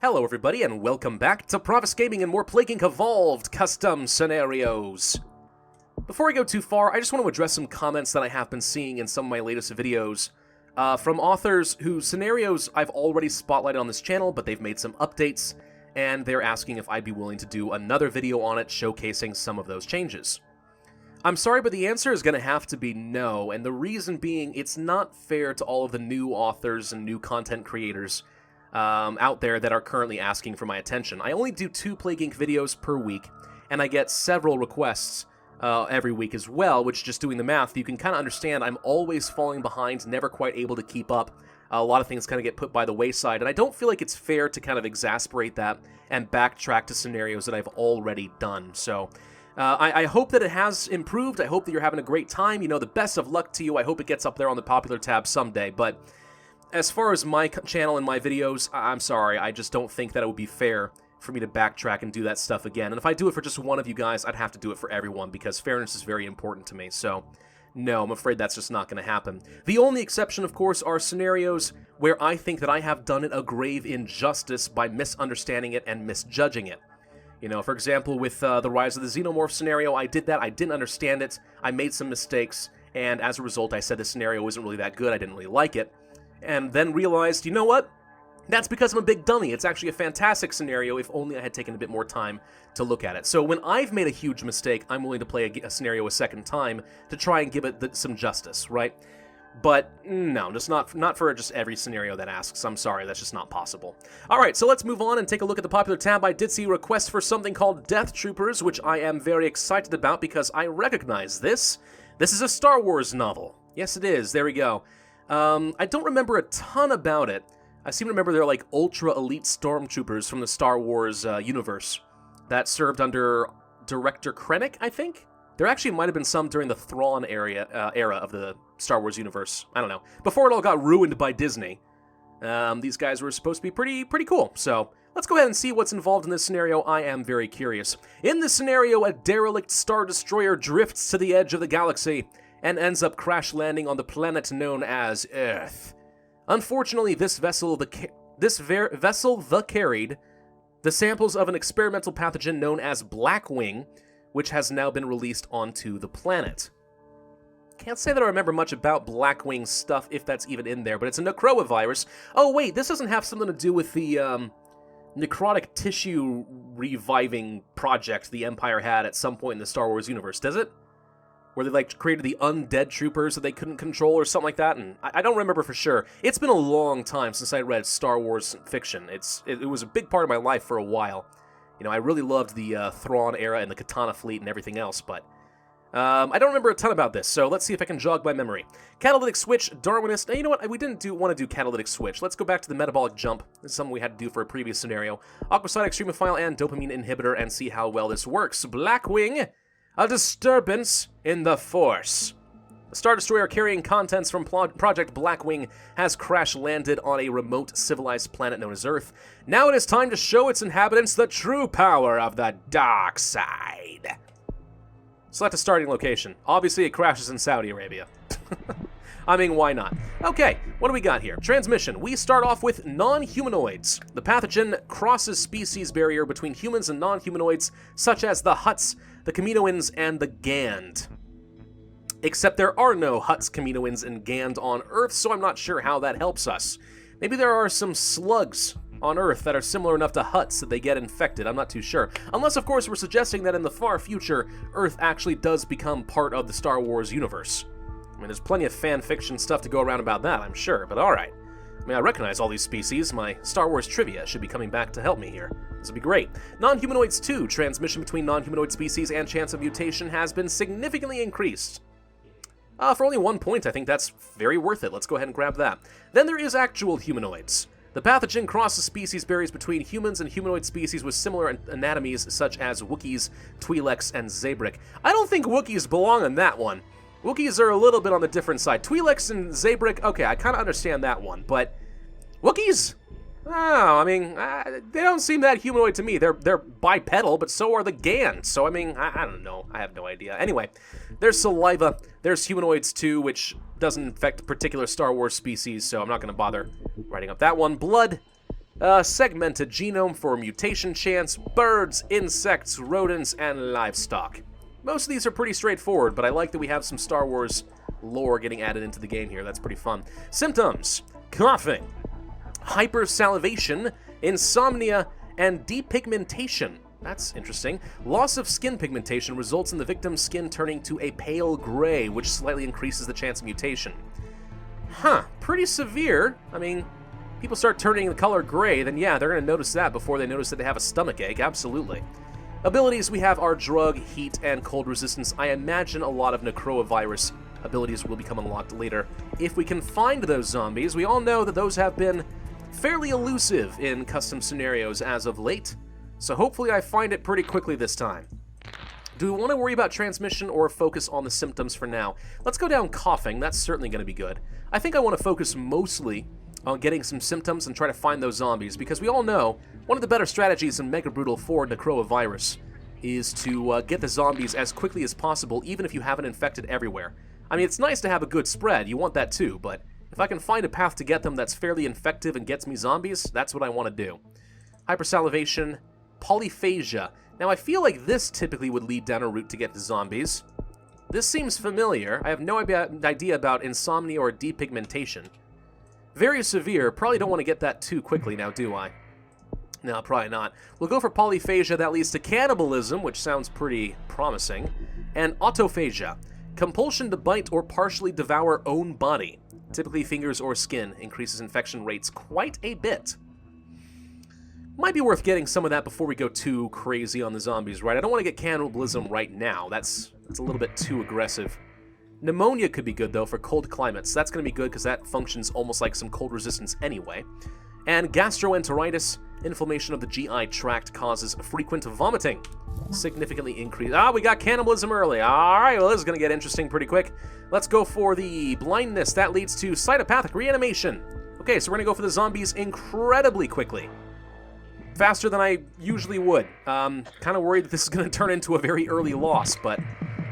Hello everybody and welcome back to Pravus Gaming and more Plague Inc. Evolved Custom Scenarios. Before I go too far, I just want to address some comments that I have been seeing in some of my latest videos from authors whose scenarios I've already spotlighted on this channel, but they've made some updates, and they're asking if I'd be willing to do another video on it showcasing some of those changes. I'm sorry, but the answer is going to have to be no, and the reason being it's not fair to all of the new authors and new content creators out there that are currently asking for my attention. I only do 2 Plague Inc. videos per week, and I get several requests every week as well, which, just doing the math, you can kind of understand I'm always falling behind, never quite able to keep up. A lot of things kind of get put by the wayside, and I don't feel like it's fair to kind of exasperate that and backtrack to scenarios that I've already done. So I hope that it has improved. I hope that you're having a great time. You know, the best of luck to you. I hope it gets up there on the popular tab someday, but as far as my channel and my videos, I'm sorry, I just don't think that it would be fair for me to backtrack and do that stuff again. And if I do it for just one of you guys, I'd have to do it for everyone, because fairness is very important to me. So, no, I'm afraid that's just not going to happen. The only exception, of course, are scenarios where I think that I have done it a grave injustice by misunderstanding it and misjudging it. You know, for example, with the Rise of the Xenomorph scenario, I did that, I didn't understand it, I made some mistakes, and as a result, I said the scenario wasn't really that good, I didn't really like it. And then realized, you know what? That's because I'm a big dummy. It's actually a fantastic scenario if only I had taken a bit more time to look at it. So when I've made a huge mistake, I'm willing to play a scenario a second time to try and give it some justice, right? But no, just not for just every scenario that asks. I'm sorry, that's just not possible. Alright, so let's move on and take a look at the popular tab. I did see a request for something called Death Troopers, which I am very excited about because I recognize this. This is a Star Wars novel. Yes, it is. There we go. I don't remember a ton about it. I seem to remember they're like ultra-elite stormtroopers from the Star Wars universe that served under Director Krennic, I think? There actually might have been some during the Thrawn era of the Star Wars universe. I don't know. Before it all got ruined by Disney. These guys were supposed to be pretty cool. So let's go ahead and see what's involved in this scenario. I am very curious. In this scenario, a derelict Star Destroyer drifts to the edge of the galaxy and ends up crash landing on the planet known as Earth. Unfortunately, this vessel carried the samples of an experimental pathogen known as Blackwing, which has now been released onto the planet. Can't say that I remember much about Blackwing stuff, if that's even in there, but it's a Necroa virus. Oh wait, this doesn't have something to do with the necrotic tissue reviving project the Empire had at some point in the Star Wars universe, does it? Where they like created the undead troopers that they couldn't control or something like that, and I don't remember for sure. It's been a long time since I read Star Wars fiction. It was a big part of my life for a while. You know, I really loved the Thrawn era and the Katana fleet and everything else, but I don't remember a ton about this, so let's see if I can jog my memory. Catalytic switch, Darwinist. Now, you know what? We didn't want to do catalytic switch. Let's go back to the metabolic jump. This is something we had to do for a previous scenario. Aquaside extremophile and dopamine inhibitor, and see how well this works. Blackwing. A disturbance in the Force. A Star Destroyer carrying contents from Project Blackwing has crash-landed on a remote civilized planet known as Earth. Now it is time to show its inhabitants the true power of the dark side. Select a starting location. Obviously it crashes in Saudi Arabia. I mean, why not? Okay, what do we got here? Transmission. We start off with non-humanoids. The pathogen crosses species barrier between humans and non-humanoids, such as the Hutts, the Kaminoans, and the Gand. Except there are no Hutts, Kaminoans, and Gand on Earth, so I'm not sure how that helps us. Maybe there are some slugs on Earth that are similar enough to Hutts that they get infected. I'm not too sure. Unless, of course, we're suggesting that in the far future, Earth actually does become part of the Star Wars universe. I mean, there's plenty of fan fiction stuff to go around about that, I'm sure, but alright. I mean, I recognize all these species. My Star Wars trivia should be coming back to help me here. This would be great. Non-humanoids 2. Transmission between non-humanoid species and chance of mutation has been significantly increased. For only 1 point, I think that's very worth it. Let's go ahead and grab that. Then there is actual humanoids. The pathogen crosses species barriers between humans and humanoid species with similar anatomies, such as Wookiees, Twi'leks, and Zabrak. I don't think Wookiees belong in that one. Wookiees are a little bit on the different side. Twi'leks and Zabrak, okay, I kind of understand that one, but Wookiees? Oh, I mean, they don't seem that humanoid to me. They're bipedal, but so are the Gans. So, I mean, I don't know. I have no idea. Anyway, there's saliva. There's humanoids, too, which doesn't infect particular Star Wars species, so I'm not going to bother writing up that one. Blood. Segmented genome for mutation chance, birds, insects, rodents, and livestock. Most of these are pretty straightforward, but I like that we have some Star Wars lore getting added into the game here. That's pretty fun. Symptoms: coughing, hypersalivation, insomnia, and depigmentation. That's interesting. Loss of skin pigmentation results in the victim's skin turning to a pale gray, which slightly increases the chance of mutation. Huh, pretty severe. I mean, people start turning the color gray, then yeah, they're going to notice that before they notice that they have a stomach ache, absolutely. Abilities we have are drug, heat, and cold resistance. I imagine a lot of necrovirus abilities will become unlocked later if we can find those zombies. We all know that those have been fairly elusive in custom scenarios as of late, so hopefully I find it pretty quickly this time. Do we want to worry about transmission or focus on the symptoms for now? Let's go down coughing. That's certainly going to be good. I think I want to focus mostly on getting some symptoms and try to find those zombies, because we all know one of the better strategies in Mega Brutal for necrovirus is to get the zombies as quickly as possible, even if you haven't infected everywhere. I mean, it's nice to have a good spread, you want that too, but if I can find a path to get them that's fairly infective and gets me zombies, that's what I want to do. Hypersalivation, Polyphagia. Now, I feel like this typically would lead down a route to get the zombies. This seems familiar. I have no idea about insomnia or depigmentation. Very severe. Probably don't want to get that too quickly now, do I? No, probably not. We'll go for Polyphagia. That leads to cannibalism, which sounds pretty promising. And autophagia. Compulsion to bite or partially devour own body. Typically fingers or skin. Increases infection rates quite a bit. Might be worth getting some of that before we go too crazy on the zombies, right? I don't want to get cannibalism right now. That's a little bit too aggressive. Pneumonia could be good, though, for cold climates. That's going to be good because that functions almost like some cold resistance anyway. And gastroenteritis, inflammation of the GI tract, causes frequent vomiting. Significantly increase. We got cannibalism early. All right, well, this is going to get interesting pretty quick. Let's go for the blindness. That leads to cytopathic reanimation. Okay, so we're going to go for the zombies incredibly quickly. Faster than I usually would. Kind of worried that this is going to turn into a very early loss, but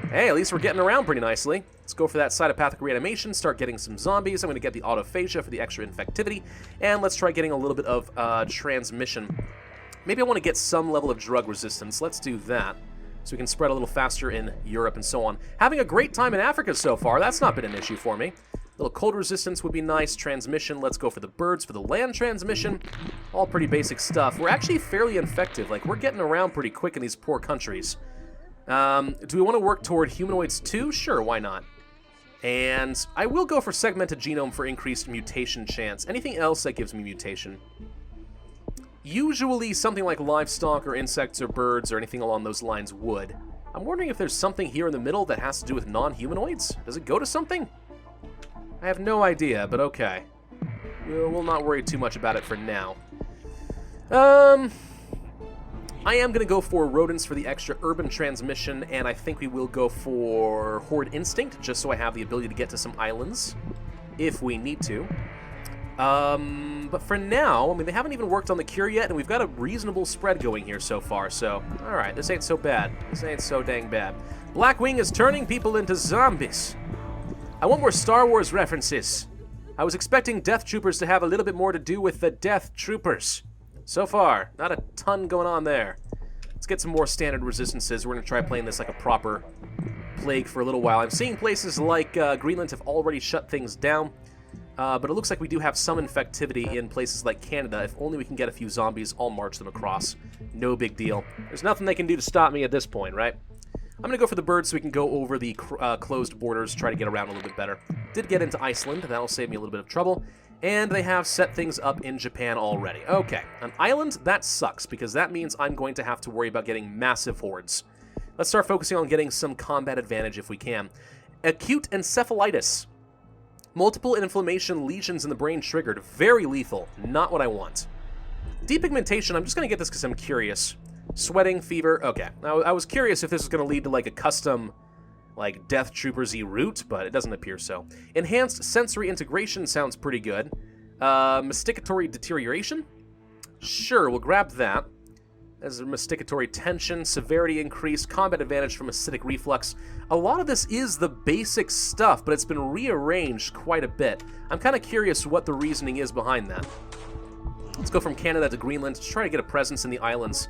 hey, at least we're getting around pretty nicely. Let's go for that cytopathic reanimation, start getting some zombies. I'm going to get the autophagia for the extra infectivity, and let's try getting a little bit of transmission. Maybe I want to get some level of drug resistance. Let's do that, so we can spread a little faster in Europe and so on. Having a great time in Africa so far. That's not been an issue for me. A little cold resistance would be nice. Transmission, let's go for the birds for the land transmission. All pretty basic stuff. We're actually fairly infective. Like, we're getting around pretty quick in these poor countries. Do we want to work toward humanoids too? Sure, why not? And I will go for segmented genome for increased mutation chance. Anything else that gives me mutation? Usually something like livestock or insects or birds or anything along those lines would. I'm wondering if there's something here in the middle that has to do with non-humanoids? Does it go to something? I have no idea, but okay. We'll not worry too much about it for now. I am going to go for rodents for the extra urban transmission, and I think we will go for Horde Instinct, just so I have the ability to get to some islands, if we need to. But for now, I mean, they haven't even worked on the cure yet, and we've got a reasonable spread going here so far, so alright, this ain't so bad. This ain't so dang bad. Blackwing is turning people into zombies. I want more Star Wars references. I was expecting Death Troopers to have a little bit more to do with the Death Troopers. So far, not a ton going on there. Let's get some more standard resistances. We're going to try playing this like a proper plague for a little while. I'm seeing places like Greenland have already shut things down, but it looks like we do have some infectivity in places like Canada. If only we can get a few zombies, I'll march them across. No big deal. There's nothing they can do to stop me at this point, right? I'm going to go for the birds so we can go over the closed borders, try to get around a little bit better. Did get into Iceland, that'll save me a little bit of trouble. And they have set things up in Japan already. Okay, an island, that sucks, because that means I'm going to have to worry about getting massive hordes. Let's start focusing on getting some combat advantage if we can. Acute encephalitis. Multiple inflammation lesions in the brain triggered. Very lethal. Not what I want. Depigmentation, I'm just going to get this because I'm curious. Sweating, fever, okay. Now, I was curious if this was going to lead to, like, a custom, like, Death Troopers-y route, but it doesn't appear so. Enhanced sensory integration sounds pretty good. Masticatory deterioration? Sure, we'll grab that. As a masticatory tension, severity increase, combat advantage from acidic reflux. A lot of this is the basic stuff, but it's been rearranged quite a bit. I'm kind of curious what the reasoning is behind that. Let's go from Canada to Greenland to try to get a presence in the islands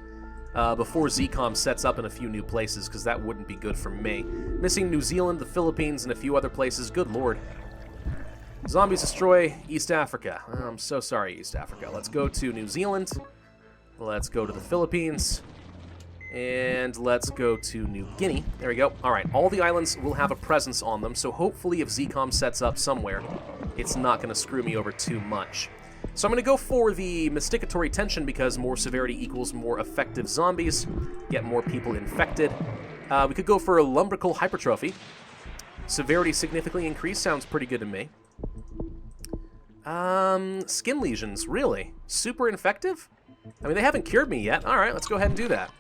before ZCOM sets up in a few new places, because that wouldn't be good for me. Missing New Zealand, the Philippines, and a few other places. Good lord. Zombies destroy East Africa. I'm so sorry, East Africa. Let's go to New Zealand. Let's go to the Philippines. And let's go to New Guinea. There we go. All right, all the islands will have a presence on them, so hopefully if ZCOM sets up somewhere, it's not going to screw me over too much. So I'm going to go for the Mysticatory Tension because more severity equals more effective zombies, get more people infected. We could go for a Lumbrical Hypertrophy. Severity significantly increased, sounds pretty good to me. Skin lesions, really? Super infective? I mean, they haven't cured me yet. All right, let's go ahead and do that.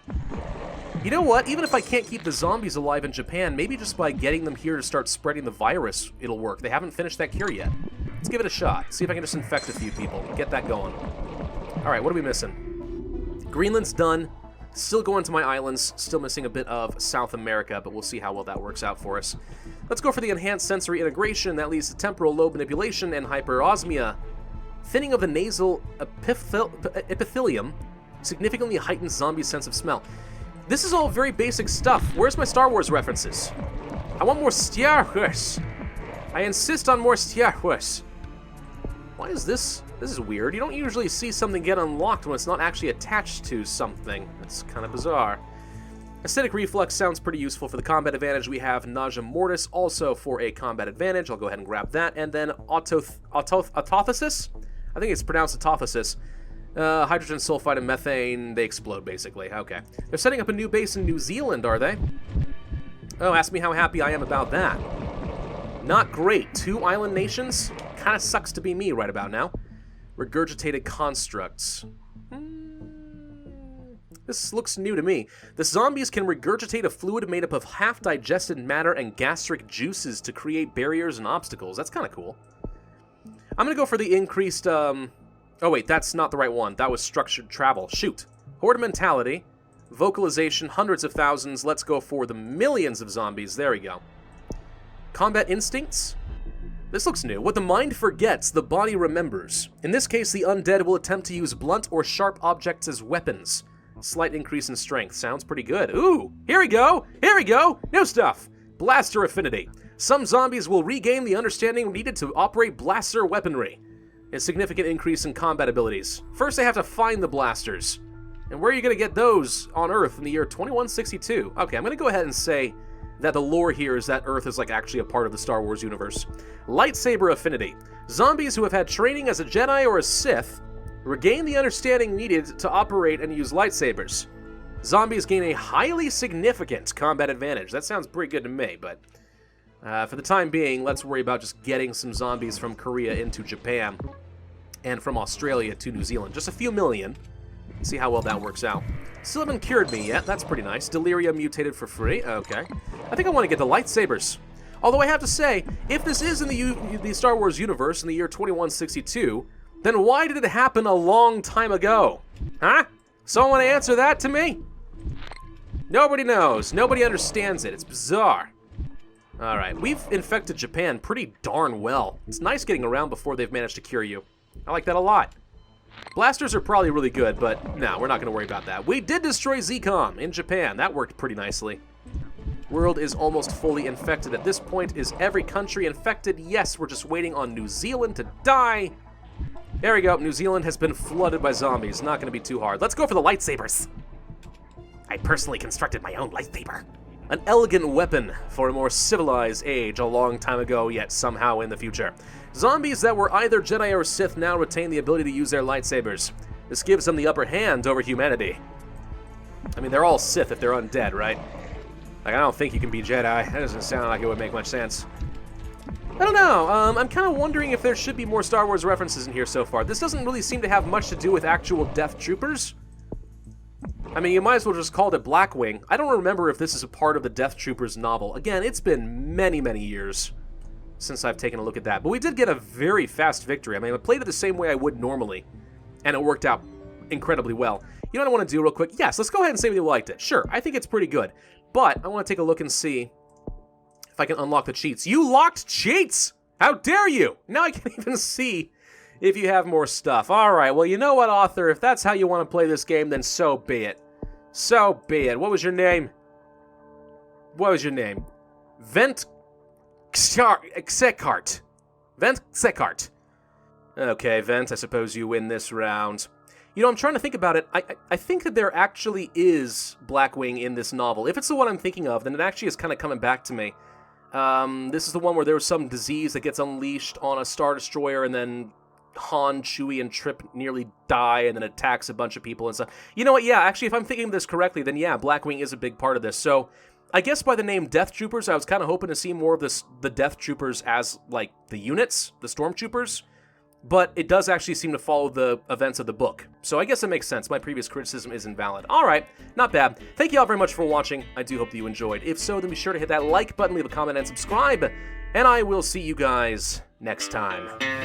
You know what? Even if I can't keep the zombies alive in Japan, maybe just by getting them here to start spreading the virus, it'll work. They haven't finished that cure yet. Let's give it a shot. See if I can just infect a few people. Get that going. All right, what are we missing? Greenland's done. Still going to my islands. Still missing a bit of South America, but we'll see how well that works out for us. Let's go for the enhanced sensory integration. That leads to temporal lobe manipulation and hyperosmia. Thinning of the nasal epithelium significantly heightens zombie sense of smell. This is all very basic stuff. Where's my Star Wars references? I want more Star Wars. I insist on more Star Wars. Why is this? This is weird. You don't usually see something get unlocked when it's not actually attached to something. That's kind of bizarre. Acidic Reflux sounds pretty useful for the combat advantage. We have Nausea Mortis also for a combat advantage. I'll go ahead and grab that. And then Autophasis? I think it's pronounced Autophasis. Hydrogen sulfide and methane, they explode, basically. Okay. They're setting up a new base in New Zealand, are they? Oh, ask me how happy I am about that. Not great. 2 island nations? Kind of sucks to be me right about now. Regurgitated Constructs. This looks new to me. The zombies can regurgitate a fluid made up of half-digested matter and gastric juices to create barriers and obstacles. That's kind of cool. I'm going to go for the increased, Oh wait, that's not the right one. That was structured travel. Shoot. Horde mentality. Vocalization, hundreds of thousands. Let's go for the millions of zombies. There we go. Combat instincts. This looks new. What the mind forgets, the body remembers. In this case, the undead will attempt to use blunt or sharp objects as weapons. Slight increase in strength. Sounds pretty good. Ooh, here we go! Here we go! New stuff! Blaster affinity. Some zombies will regain the understanding needed to operate blaster weaponry. A significant increase in combat abilities. First, they have to find the blasters. And where are you going to get those on Earth in the year 2162? Okay, I'm going to go ahead and say that the lore here is that Earth is like actually a part of the Star Wars universe. Lightsaber affinity. Zombies who have had training as a Jedi or a Sith regain the understanding needed to operate and use lightsabers. Zombies gain a highly significant combat advantage. That sounds pretty good to me, but for the time being, let's worry about just getting some zombies from Korea into Japan and from Australia to New Zealand. Just a few million. See how well that works out. Still haven't cured me yet. That's pretty nice. Delirium mutated for free. Okay. I think I want to get the lightsabers. Although I have to say, if this is in the Star Wars universe in the year 2162, then why did it happen a long time ago? Huh? Someone answer that to me? Nobody knows. Nobody understands it. It's bizarre. Alright, we've infected Japan pretty darn well. It's nice getting around before they've managed to cure you. I like that a lot. Blasters are probably really good, but no, we're not going to worry about that. We did destroy ZCOM in Japan. That worked pretty nicely. World is almost fully infected. At this point, is every country infected? Yes, we're just waiting on New Zealand to die. There we go. New Zealand has been flooded by zombies. Not going to be too hard. Let's go for the lightsabers. I personally constructed my own lightsaber. An elegant weapon for a more civilized age a long time ago, yet somehow in the future. Zombies that were either Jedi or Sith now retain the ability to use their lightsabers. This gives them the upper hand over humanity. I mean, they're all Sith if they're undead, right? Like, I don't think you can be Jedi. That doesn't sound like it would make much sense. I don't know. I'm kind of wondering if there should be more Star Wars references in here so far. This doesn't really seem to have much to do with actual Death Troopers. I mean, you might as well just call it Blackwing. I don't remember if this is a part of the Death Troopers novel. Again, it's been many, many years since I've taken a look at that. But we did get a very fast victory. I mean, I played it the same way I would normally, and it worked out incredibly well. You know what I want to do real quick? Yes, let's go ahead and say you liked it. Sure, I think it's pretty good. But I want to take a look and see if I can unlock the cheats. You locked cheats! How dare you! Now I can't even see if you have more stuff. Alright, well, you know what, author? If that's how you want to play this game, then so be it. So be it. What was your name? What was your name? Vent Sekart. Vent Sekart. Okay, Vent, I suppose you win this round. You know, I'm trying to think about it. I think that there actually is Blackwing in this novel. If it's the one I'm thinking of, then it actually is kind of coming back to me. This is the one where there was some disease that gets unleashed on a Star Destroyer, and then Han, Chewie, and Trip nearly die, and then attacks a bunch of people and stuff. You know what, yeah, actually, if I'm thinking of this correctly, then yeah, Blackwing is a big part of this. So, I guess by the name Death Troopers, I was kind of hoping to see more of the Death Troopers as, like, the units, the Stormtroopers. But it does actually seem to follow the events of the book. So I guess it makes sense. My previous criticism is invalid. Alright, not bad. Thank you all very much for watching. I do hope that you enjoyed. If so, then be sure to hit that like button, leave a comment, and subscribe. And I will see you guys next time.